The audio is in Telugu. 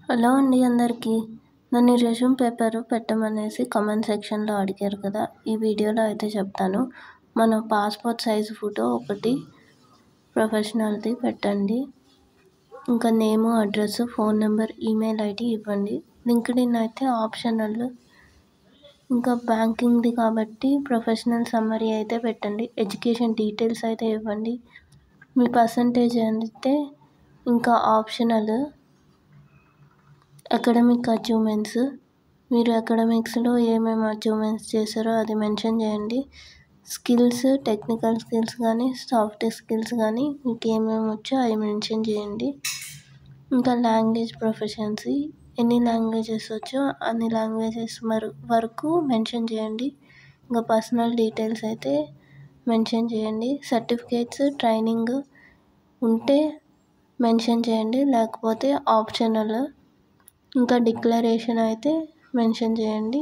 హలో అండి అందరికీ. నన్ను రెజ్యూమ్ పేపర్ పెట్టమనేసి కామెంట్ సెక్షన్లో అడిగారు కదా. ఈ వీడియోలో అయితే చెప్తాను. మన పాస్పోర్ట్ సైజు ఫోటో ఒకటి ప్రొఫెషనల్ది పెట్టండి. ఇంకా name, address, phone number, email ID ఇవ్వండి. లింక్డ్ఇన్ అయితే ఆప్షనల్. ఇంకా బ్యాంకింగ్ది కాబట్టి ప్రొఫెషనల్ సమ్మరీ అయితే పెట్టండి. ఎడ్యుకేషన్ డీటెయిల్స్ అయితే ఇవ్వండి. మీ పర్సంటేజ్ అయితే ఇంకా ఆప్షనల్. అకాడమిక్ అచీవ్మెంట్స్, మీరు అకాడమిక్స్లో ఏమేమి అచీవ్మెంట్స్ చేశారో అది మెన్షన్ చేయండి. స్కిల్స్, టెక్నికల్ స్కిల్స్ కానీ సాఫ్ట్ స్కిల్స్ కానీ మీకు ఏమేమి వచ్చో అవి మెన్షన్ చేయండి. ఇంకా లాంగ్వేజ్ ప్రొఫెషన్సీ, ఎన్ని లాంగ్వేజెస్ వచ్చో అన్ని లాంగ్వేజెస్ వరకు మెన్షన్ చేయండి. ఇంకా పర్సనల్ డీటెయిల్స్ అయితే మెన్షన్ చేయండి. సర్టిఫికేట్స్, ట్రైనింగ్ ఉంటే మెన్షన్ చేయండి, లేకపోతే ఆప్షనల్. ఇంకా డిక్లరేషన్ అయితే మెన్షన్ చేయండి.